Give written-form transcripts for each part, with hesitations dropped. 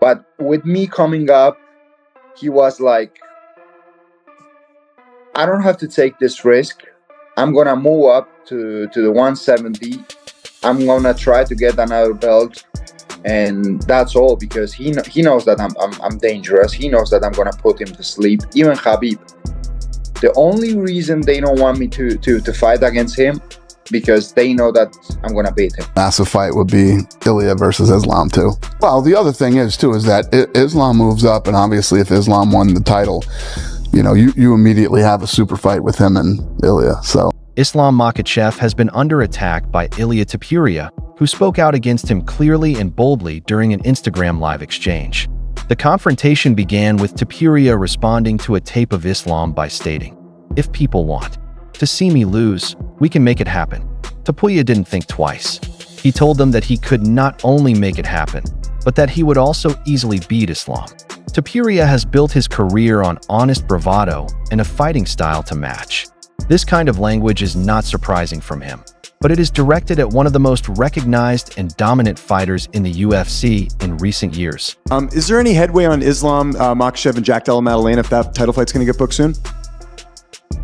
But with me coming up, he was like, I don't have to take this risk. I'm going to move up to the 170. I'm going to try to get another belt. And that's all, because he knows that I'm dangerous. He knows that I'm going to put him to sleep. Even Khabib. The only reason they don't want me to fight against him, because they know that I'm going to beat him. Massive fight would be Ilia versus Islam too. Well, the other thing is that Islam moves up, and obviously if Islam won the title, you know, you immediately have a super fight with him and Ilia. So Islam Makhachev has been under attack by Ilia Topuria, who spoke out against him clearly and boldly during an Instagram live exchange. The confrontation began with Topuria responding to a tape of Islam by stating, "If people want to see me lose, we can make it happen." Topuria didn't think twice. He told them that he could not only make it happen, but that he would also easily beat Islam. Topuria has built his career on honest bravado and a fighting style to match. This kind of language is not surprising from him, but it is directed at one of the most recognized and dominant fighters in the UFC in recent years. Is there any headway on Islam Makhachev and Jack Della Maddalena if that title fight's going to get booked soon?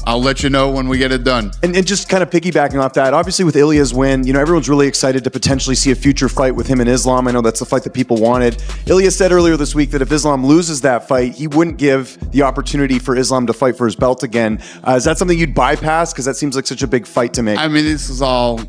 I'll let you know when we get it done. And just kind of piggybacking off that, obviously with Ilia's win, you know, everyone's really excited to potentially see a future fight with him and Islam. I know that's the fight that people wanted. Ilia said earlier this week that if Islam loses that fight, he wouldn't give the opportunity for Islam to fight for his belt again. Is that something you'd bypass? Because that seems like such a big fight to make. I mean, this is all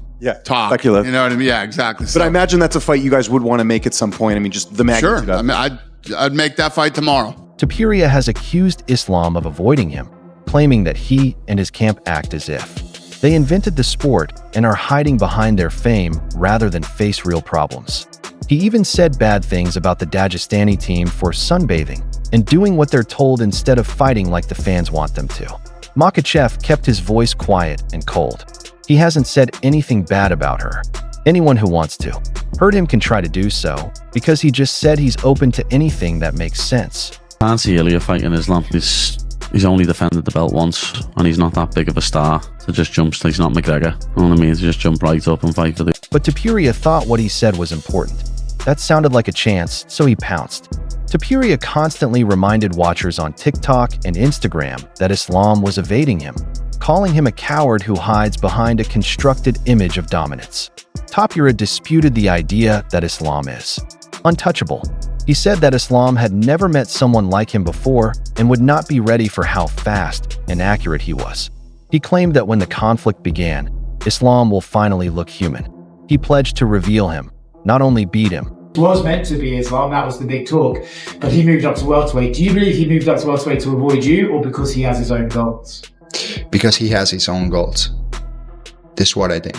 talk. Speculative. You know what I mean? Yeah, exactly. But I imagine that's a fight you guys would want to make at some point. I mean, just the magnitude of it. I mean, I'd make that fight tomorrow. Topuria has accused Islam of avoiding him, claiming that he and his camp act as if they invented the sport and are hiding behind their fame rather than face real problems. He even said bad things about the Dagestani team for sunbathing and doing what they're told instead of fighting like the fans want them to. Makhachev kept his voice quiet and cold. He hasn't said anything bad about her. Anyone who wants to hurt him can try to do so, because he just said he's open to anything that makes sense. I can't see Ilia fighting Islam. He's only defended the belt once, and he's not that big of a star to just jump. He's not McGregor. You know what I mean? To just jump right up and fight for the... But Topuria thought what he said was important. That sounded like a chance, so he pounced. Topuria constantly reminded watchers on TikTok and Instagram that Islam was evading him, calling him a coward who hides behind a constructed image of dominance. Topuria disputed the idea that Islam is untouchable. He said that Islam had never met someone like him before and would not be ready for how fast and accurate he was. He claimed that when the conflict began, Islam will finally look human. He pledged to reveal him, not only beat him. It was meant to be Islam, that was the big talk, but he moved up to welterweight. Do you believe he moved up to welterweight to avoid you, or because he has his own goals? Because he has his own goals. This is what I think.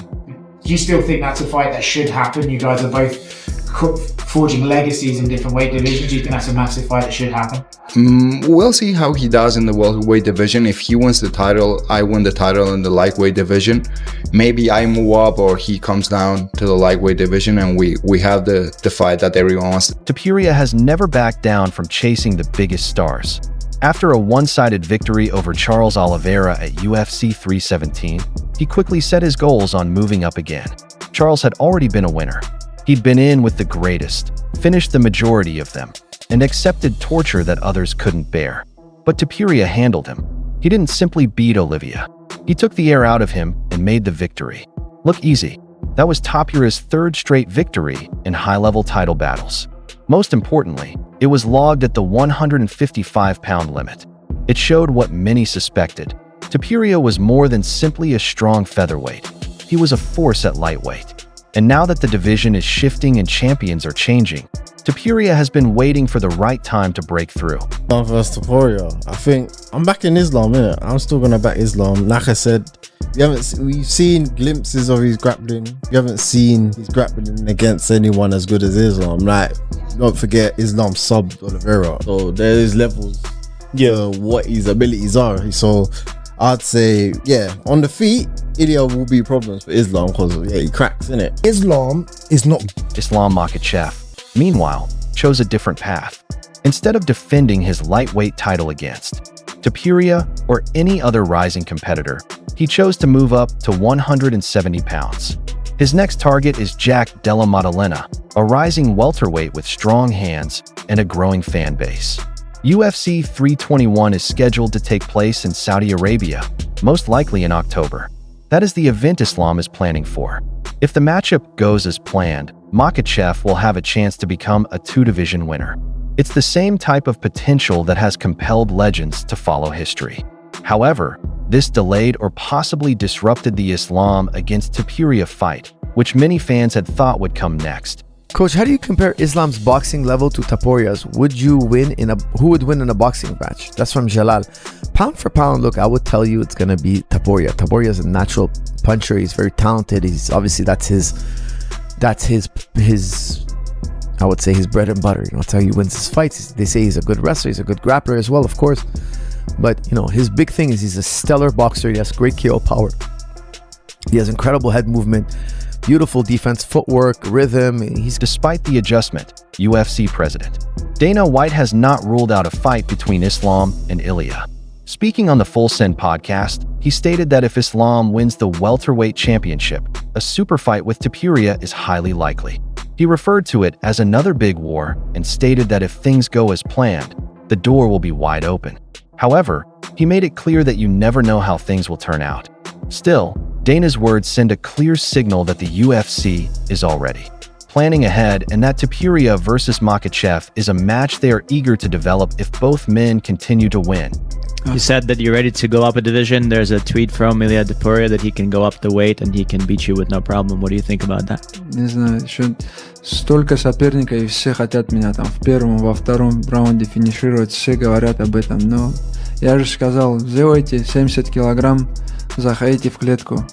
Do you still think that's a fight that should happen? You guys are both forging legacies in different weight divisions. Do you think that's a massive fight that should happen? We'll see how he does in the welterweight division. If he wins the title, I win the title in the lightweight division. Maybe I move up or he comes down to the lightweight division and we have the fight that everyone wants. Topuria has never backed down from chasing the biggest stars. After a one-sided victory over Charles Oliveira at UFC 317, he quickly set his goals on moving up again. Charles had already been a winner. He'd been in with the greatest, finished the majority of them, and accepted torture that others couldn't bear. But Topuria handled him. He didn't simply beat Oliveira. He took the air out of him and made the victory look easy. That was Topuria's third straight victory in high-level title battles. Most importantly, it was logged at the 155-pound limit. It showed what many suspected. Topuria was more than simply a strong featherweight. He was a force at lightweight. And now that the division is shifting and champions are changing, Topuria has been waiting for the right time to break through. Versus Topuria, I think I'm backing Islam, innit? I'm still gonna back Islam. Like I said, we've seen glimpses of his grappling. We haven't seen his grappling against anyone as good as Islam. Like, don't forget, Islam subbed Oliveira, so there is levels. Yeah, what his abilities are. So I'd say, yeah, on the feet, Ilia will be problems for Islam because he cracks, innit? Islam is not. Islam Makhachev, meanwhile, chose a different path. Instead of defending his lightweight title against Topuria or any other rising competitor, he chose to move up to 170 pounds. His next target is Jack Della Maddalena, a rising welterweight with strong hands and a growing fan base. UFC 321 is scheduled to take place in Saudi Arabia, most likely in October. That is the event Islam is planning for. If the matchup goes as planned, Makhachev will have a chance to become a two-division winner. It's the same type of potential that has compelled legends to follow history. However, this delayed or possibly disrupted the Islam against Topuria fight, which many fans had thought would come next. Coach, how do you compare Islam's boxing level to Topuria's? Who would win in a boxing match? That's from Jalal. Pound for pound, look, I would tell you it's gonna be Topuria. Topuria is a natural puncher. He's very talented. He's obviously that's his I would say his bread and butter. You know, that's how he wins his fights. They say he's a good wrestler. He's a good grappler as well, of course. But, you know, his big thing is he's a stellar boxer. He has great KO power. He has incredible head movement, beautiful defense, footwork, rhythm. Despite the adjustment, UFC president Dana White has not ruled out a fight between Islam and Ilia. Speaking on the Full Send podcast, he stated that if Islam wins the welterweight championship, a super fight with Topuria is highly likely. He referred to it as another big war and stated that if things go as planned, the door will be wide open. However, he made it clear that you never know how things will turn out. Still, Dana's words send a clear signal that the UFC is already planning ahead and that Topuria versus Makhachev is a match they are eager to develop if both men continue to win. You said that you're ready to go up a division. There's a tweet from Ilia Topuria that he can go up the weight and he can beat you with no problem. What do you think about that? Не знаю, еще столько соперников и все хотят меня там в первом, во втором раунде финишировать. Все говорят об этом, но я же сказал, сделайте 70 килограмм, заходите в клетку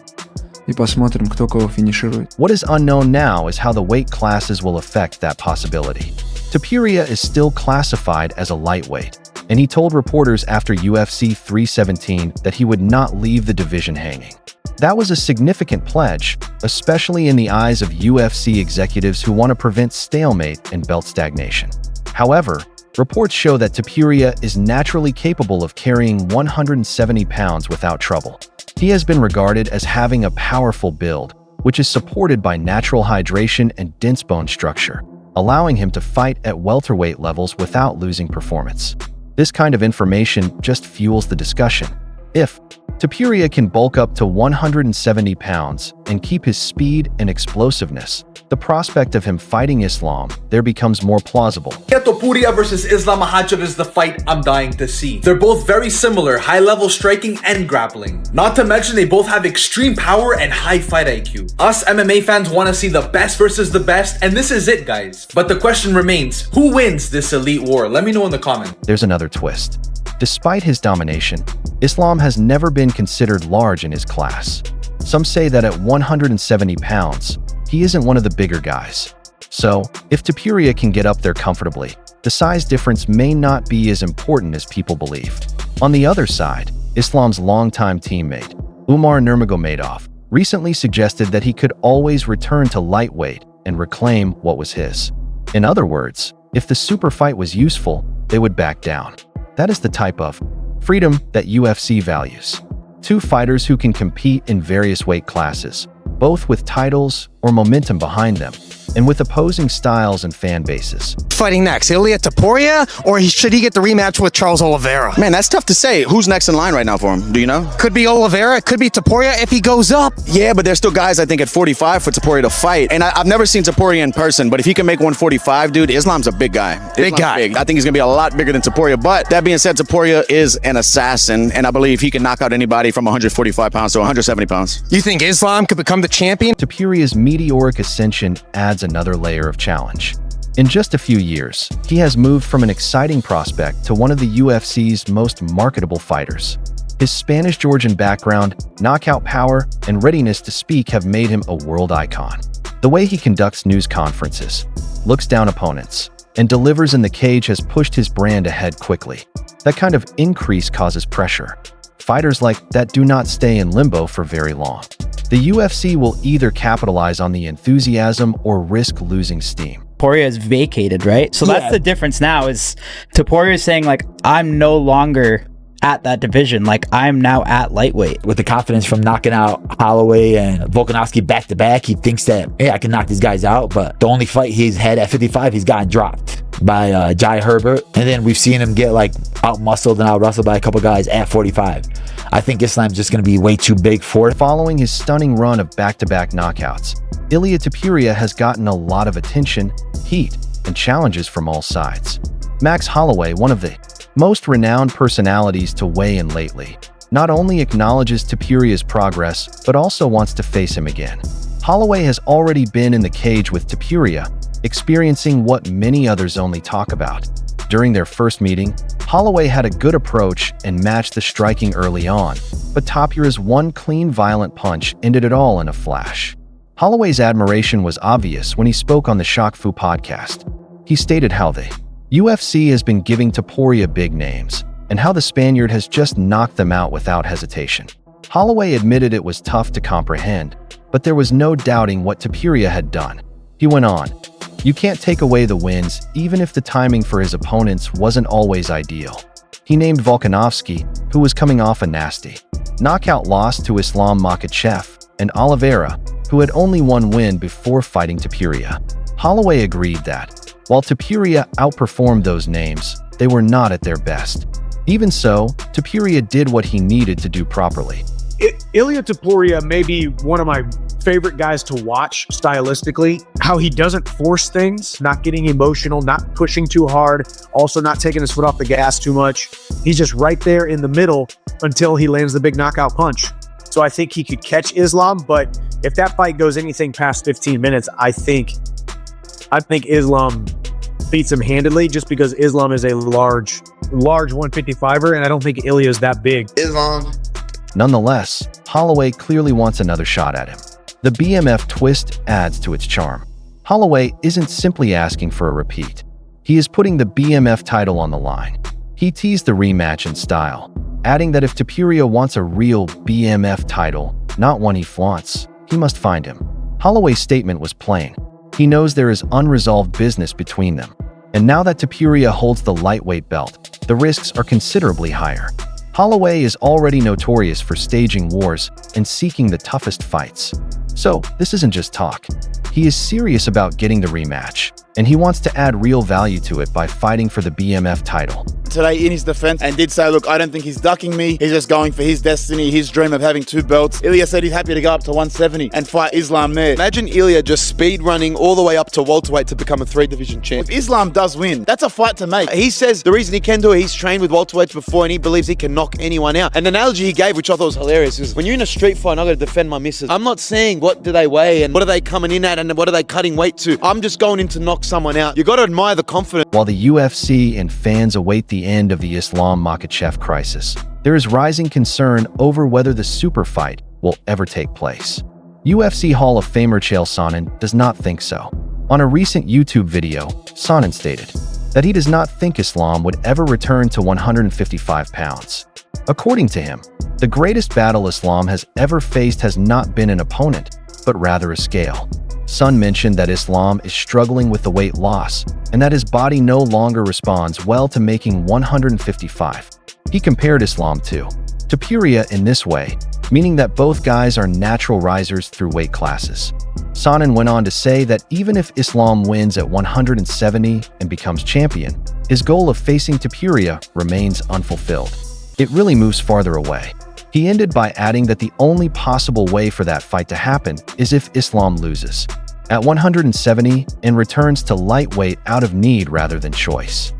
и посмотрим, кто кого финиширует. What is unknown now is how the weight classes will affect that possibility. Topuria is still classified as a lightweight, and he told reporters after UFC 317 that he would not leave the division hanging. That was a significant pledge, especially in the eyes of UFC executives who want to prevent stalemate and belt stagnation. However, reports show that Topuria is naturally capable of carrying 170 pounds without trouble. He has been regarded as having a powerful build, which is supported by natural hydration and dense bone structure, allowing him to fight at welterweight levels without losing performance. This kind of information just fuels the discussion. If Topuria can bulk up to 170 pounds and keep his speed and explosiveness, the prospect of him fighting Islam there becomes more plausible. Ilia Topuria versus Islam Makhachev is the fight I'm dying to see. They're both very similar, high-level striking and grappling. Not to mention they both have extreme power and high fight IQ. Us MMA fans want to see the best versus the best, and this is it, guys. But the question remains, who wins this elite war? Let me know in the comments. There's another twist. Despite his domination, Islam has never been considered large in his class. Some say that at 170 pounds, he isn't one of the bigger guys. So, if Topuria can get up there comfortably, the size difference may not be as important as people believe. On the other side, Islam's longtime teammate, Umar Nurmagomedov, recently suggested that he could always return to lightweight and reclaim what was his. In other words, if the super fight was useful, they would back down. That is the type of freedom that UFC values. Two fighters who can compete in various weight classes, both with titles or momentum behind them, and with opposing styles and fan bases. Fighting next, Ilia Topuria, or should he get the rematch with Charles Oliveira? Man, that's tough to say. Who's next in line right now for him? Do you know? Could be Oliveira, it could be Topuria if he goes up. Yeah, but there's still guys, I think, at 45 for Topuria to fight. And I've never seen Topuria in person, but if he can make 145, dude, Islam's a big guy. Big guy. I think he's going to be a lot bigger than Topuria. But that being said, Topuria is an assassin, and I believe he can knock out anybody from 145 pounds to 170 pounds. You think Islam could become the champion? Topuria's meteoric ascension adds another layer of challenge. In just a few years, he has moved from an exciting prospect to one of the UFC's most marketable fighters. His Spanish-Georgian background, knockout power, and readiness to speak have made him a world icon. The way he conducts news conferences, looks down opponents, and delivers in the cage has pushed his brand ahead quickly. That kind of increase causes pressure. Fighters like that do not stay in limbo for very long. The UFC will either capitalize on the enthusiasm or risk losing steam. Topuria is vacated, right? So that's the difference now is Topuria is saying like, I'm no longer at that division. Like, I'm now at lightweight. With the confidence from knocking out Holloway and Volkanovski back to back, he thinks that, hey, I can knock these guys out. But the only fight he's had at 55, he's gotten dropped by Jai Herbert. And then we've seen him get like out-muscled and out-wrestled by a couple guys at 45. I think Islam's just going to be way too big for it. Following his stunning run of back-to-back knockouts, Ilia Topuria has gotten a lot of attention, heat, and challenges from all sides. Max Holloway, one of the most renowned personalities to weigh in lately, not only acknowledges Topuria's progress, but also wants to face him again. Holloway has already been in the cage with Topuria, experiencing what many others only talk about. During their first meeting, Holloway had a good approach and matched the striking early on, but Topuria's one clean, violent punch ended it all in a flash. Holloway's admiration was obvious when he spoke on the Shaq Fu podcast. He stated how the UFC has been giving Topuria big names, and how the Spaniard has just knocked them out without hesitation. Holloway admitted it was tough to comprehend, but there was no doubting what Topuria had done. He went on, "You can't take away the wins, even if the timing for his opponents wasn't always ideal." He named Volkanovski, who was coming off a nasty knockout loss to Islam Makhachev, and Oliveira, who had only one win before fighting Topuria. Holloway agreed that, while Topuria outperformed those names, they were not at their best. Even so, Topuria did what he needed to do properly. Ilia Topuria may be one of my favorite guys to watch stylistically. How he doesn't force things, not getting emotional, not pushing too hard, also not taking his foot off the gas too much. He's just right there in the middle until he lands the big knockout punch. So I think he could catch Islam, but if that fight goes anything past 15 minutes, I think Islam beats him handedly, just because Islam is a large 155er, and I don't think Ilia is that big. Islam. Nonetheless, Holloway clearly wants another shot at him. The BMF twist adds to its charm. Holloway isn't simply asking for a repeat. He is putting the BMF title on the line. He teased the rematch in style, adding that if Topuria wants a real BMF title, not one he flaunts, he must find him. Holloway's statement was plain. He knows there is unresolved business between them. And now that Topuria holds the lightweight belt, the risks are considerably higher. Holloway is already notorious for staging wars and seeking the toughest fights. So, this isn't just talk. He is serious about getting the rematch, and he wants to add real value to it by fighting for the BMF title. Today in his defense, and did say, look, I don't think he's ducking me. He's just going for his destiny, his dream of having 2 belts. Ilia said he's happy to go up to 170 and fight Islam there. Imagine Ilia just speed running all the way up to welterweight to become a 3-division champ. If Islam does win, that's a fight to make. He says the reason he can do it, he's trained with welterweights before and he believes he can knock anyone out. And the analogy he gave, which I thought was hilarious, is when you're in a street fight and I've got to defend my missus, I'm not saying what do they weigh and what are they coming in at and what are they cutting weight to. I'm just going in to knock someone out. You got to admire the confidence. While the UFC and fans await the end of the Islam Makhachev crisis, there is rising concern over whether the super fight will ever take place. UFC Hall of Famer Chael Sonnen does not think so. On a recent YouTube video, Sonnen stated that he does not think Islam would ever return to 155 pounds. According to him, the greatest battle Islam has ever faced has not been an opponent, but rather a scale. Son mentioned that Islam is struggling with the weight loss and that his body no longer responds well to making 155. He compared Islam to Topuria in this way, meaning that both guys are natural risers through weight classes. Sonnen went on to say that even if Islam wins at 170 and becomes champion, his goal of facing Topuria remains unfulfilled. It really moves farther away. He ended by adding that the only possible way for that fight to happen is if Islam loses at 170 and returns to lightweight out of need rather than choice.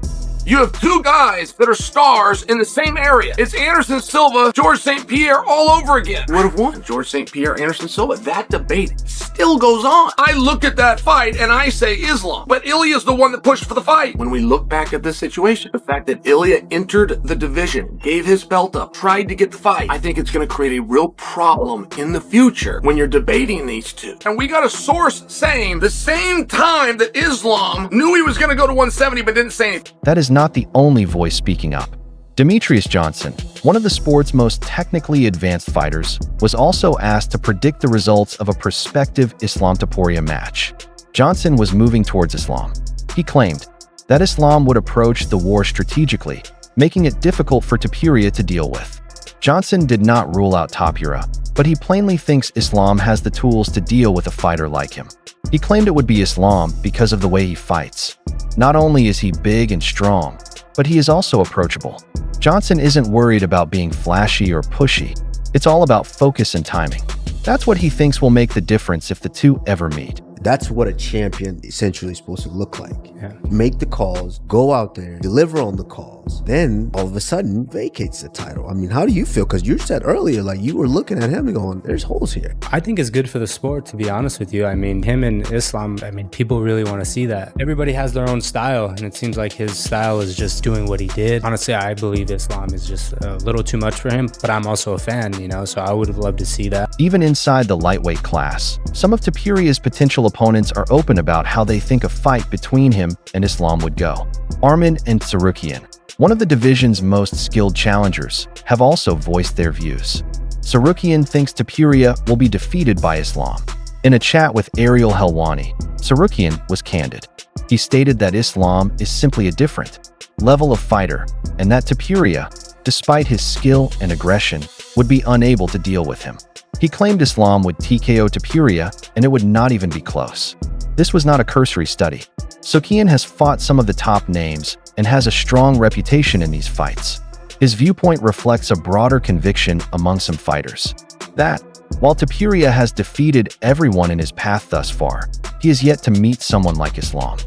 You have 2 guys that are stars in the same area. It's Anderson Silva, George St. Pierre all over again. Would have won George St. Pierre, Anderson Silva. That debate still goes on. I look at that fight and I say Islam, but Ilia's the one that pushed for the fight. When we look back at this situation, the fact that Ilia entered the division, gave his belt up, tried to get the fight, I think it's going to create a real problem in the future when you're debating these two. And we got a source saying the same time that Islam knew he was going to go to 170 but didn't say anything. That is not the only voice speaking up. Demetrius Johnson, one of the sport's most technically advanced fighters, was also asked to predict the results of a prospective Islam Topuria match. Johnson was moving towards Islam. He claimed that Islam would approach the war strategically, making it difficult for Topuria to deal with. Johnson did not rule out Topuria, but he plainly thinks Islam has the tools to deal with a fighter like him. He claimed it would be Islam because of the way he fights. Not only is he big and strong, but he is also approachable. Johnson isn't worried about being flashy or pushy. It's all about focus and timing. That's what he thinks will make the difference if the two ever meet. That's what a champion essentially is supposed to look like. Make the calls, go out there, deliver on the calls, then all of a sudden vacates the title. I mean, how do you feel? Because you said earlier, like you were looking at him and going, there's holes here. I think it's good for the sport, to be honest with you. I mean, him and Islam, I mean, people really want to see that. Everybody has their own style, and it seems like his style is just doing what he did. Honestly, I believe Islam is just a little too much for him, but I'm also a fan, you know, so I would have loved to see that. Even inside the lightweight class, some of Topuria's potential opponents are open about how they think a fight between him and Islam would go. Arman and Tsarukyan, one of the division's most skilled challengers, have also voiced their views. Tsarukyan thinks Topuria will be defeated by Islam. In a chat with Ariel Helwani, Tsarukyan was candid. He stated that Islam is simply a different level of fighter, and that Topuria, despite his skill and aggression, would be unable to deal with him. He claimed Islam would TKO Topuria, and it would not even be close. This was not a cursory study. Tsarukyan has fought some of the top names and has a strong reputation in these fights. His viewpoint reflects a broader conviction among some fighters that, while Topuria has defeated everyone in his path thus far, he is yet to meet someone like Islam.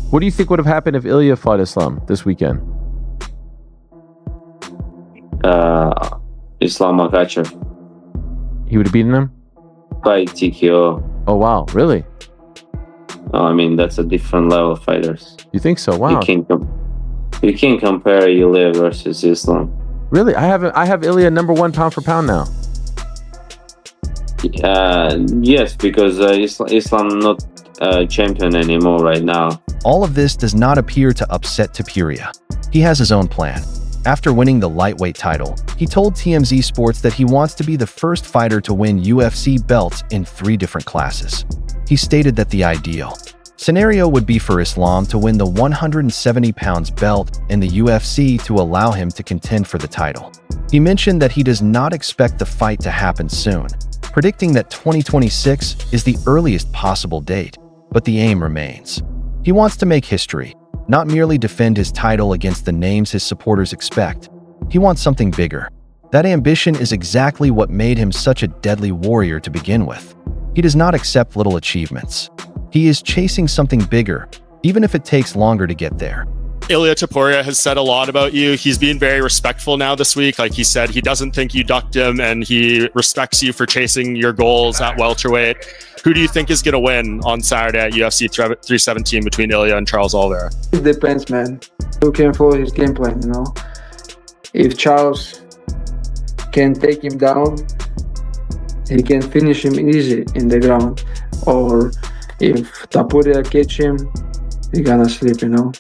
What do you think would have happened if Ilia fought Islam this weekend? Islam Makhachev. He would have beaten him? By TKO. Oh, wow. Really? I mean, that's a different level of fighters. You think so? Wow. You can't compare Ilia versus Islam. Really? I have Ilia number 1 pound for pound now. Yes, because Islam not champion anymore right now. All of this does not appear to upset Topuria. He has his own plan. After winning the lightweight title, he told TMZ Sports that he wants to be the first fighter to win UFC belts in 3 different classes. He stated that the ideal scenario would be for Islam to win the 170 pounds belt in the UFC to allow him to contend for the title. He mentioned that he does not expect the fight to happen soon, predicting that 2026 is the earliest possible date, but the aim remains. He wants to make history, not merely defend his title against the names his supporters expect. He wants something bigger. That ambition is exactly what made him such a deadly warrior to begin with. He does not accept little achievements. He is chasing something bigger, even if it takes longer to get there. Ilia Topuria has said a lot about you. He's being very respectful now this week. Like he said, he doesn't think you ducked him and he respects you for chasing your goals at welterweight. Who do you think is going to win on Saturday at UFC 317 between Ilia and Charles Oliveira? It depends, man. You can follow his game plan, you know. If Charles can take him down, he can finish him easy in the ground. Or if Topuria catch him, he gonna sleep, you know.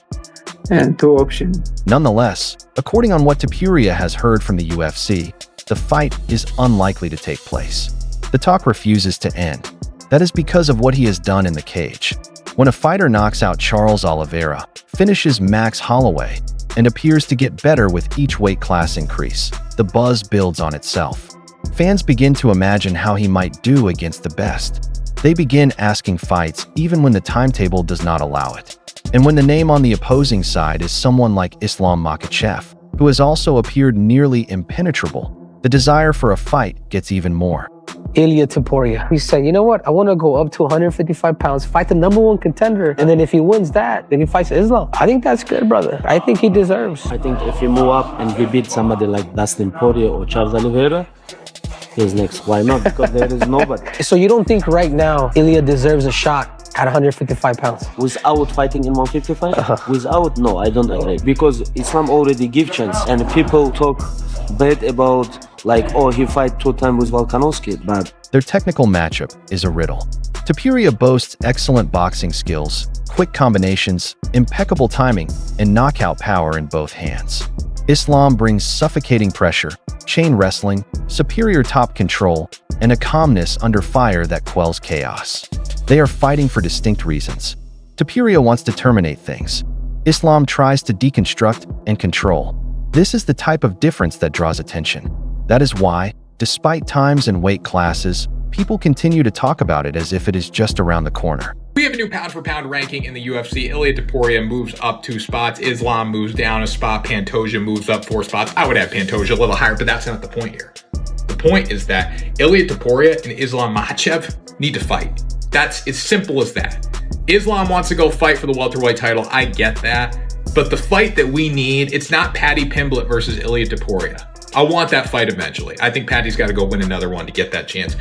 And 2 options. Nonetheless, according on what Topuria has heard from the UFC, the fight is unlikely to take place. The talk refuses to end. That is because of what he has done in the cage. When a fighter knocks out Charles Oliveira, finishes Max Holloway, and appears to get better with each weight class increase, the buzz builds on itself. Fans begin to imagine how he might do against the best. They begin asking fights even when the timetable does not allow it. And when the name on the opposing side is someone like Islam Makhachev, who has also appeared nearly impenetrable, the desire for a fight gets even more. Ilia Topuria. He said, you know what? I want to go up to 155 pounds, fight the number 1 contender. And then if he wins that, then he fights Islam. I think that's good, brother. I think he deserves. I think if he move up and he beat somebody like Dustin Poirier or Charles Oliveira, he's next. Why not? Because there is nobody. So you don't think right now Ilia deserves a shot at 155 pounds? Without fighting in 155? Without? No, I don't agree. Because Islam already give chance. And people talk bad about like, oh, he fight 2 times with Volkanovski, but their technical matchup is a riddle. Topuria boasts excellent boxing skills, quick combinations, impeccable timing, and knockout power in both hands. Islam brings suffocating pressure, chain wrestling, superior top control, and a calmness under fire that quells chaos. They are fighting for distinct reasons. Topuria wants to terminate things. Islam tries to deconstruct and control. This is the type of difference that draws attention. That is why, despite times and weight classes, people continue to talk about it as if it is just around the corner. We have a new pound-for-pound ranking in the UFC. Ilia Topuria moves up 2 spots. Islam moves down a spot. Pantoja moves up 4 spots. I would have Pantoja a little higher, but that's not the point here. The point is that Ilia Topuria and Islam Makhachev need to fight. That's as simple as that. Islam wants to go fight for the welterweight title. I get that. But the fight that we need, it's not Paddy Pimblett versus Ilia Topuria. I want that fight eventually. I think Paddy's got to go win another one to get that chance.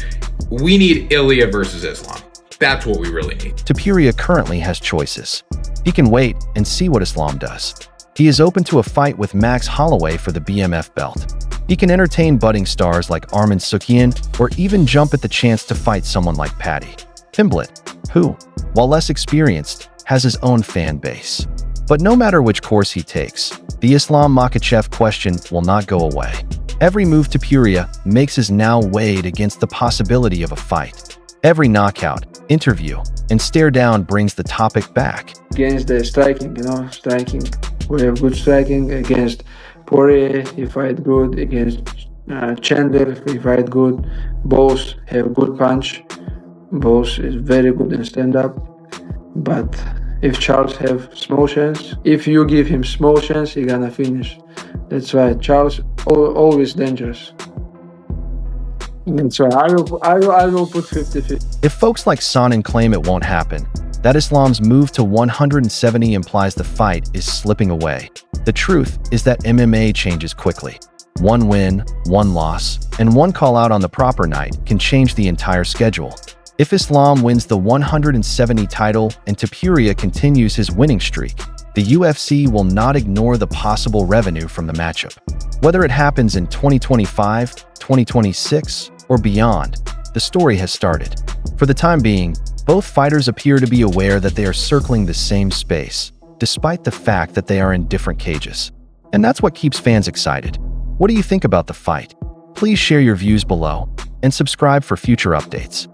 We need Ilia versus Islam. That's what we really need. Topuria currently has choices. He can wait and see what Islam does. He is open to a fight with Max Holloway for the BMF belt. He can entertain budding stars like Arman Sukian or even jump at the chance to fight someone like Paddy Pimblett, who, while less experienced, has his own fan base. But no matter which course he takes, the Islam Makhachev question will not go away. Every move Topuria makes is now weighed against the possibility of a fight. Every knockout, interview, and stare down brings the topic back. Against the striking, striking. We have good striking. Against Poirier, he fight good. Against Chandler, he fight good. Both have good punch. Both is very good in stand-up. But if Charles have small chance, if you give him small chance, he gonna finish. That's why Charles always dangerous. That's why I will put 50-50. If folks like Sonnen claim it won't happen, that Islam's move to 170 implies the fight is slipping away. The truth is that MMA changes quickly. One win, one loss, and one call out on the proper night can change the entire schedule. If Islam wins the 170 title and Topuria continues his winning streak, the UFC will not ignore the possible revenue from the matchup. Whether it happens in 2025, 2026, or beyond, the story has started. For the time being, both fighters appear to be aware that they are circling the same space, despite the fact that they are in different cages. And that's what keeps fans excited. What do you think about the fight? Please share your views below and subscribe for future updates.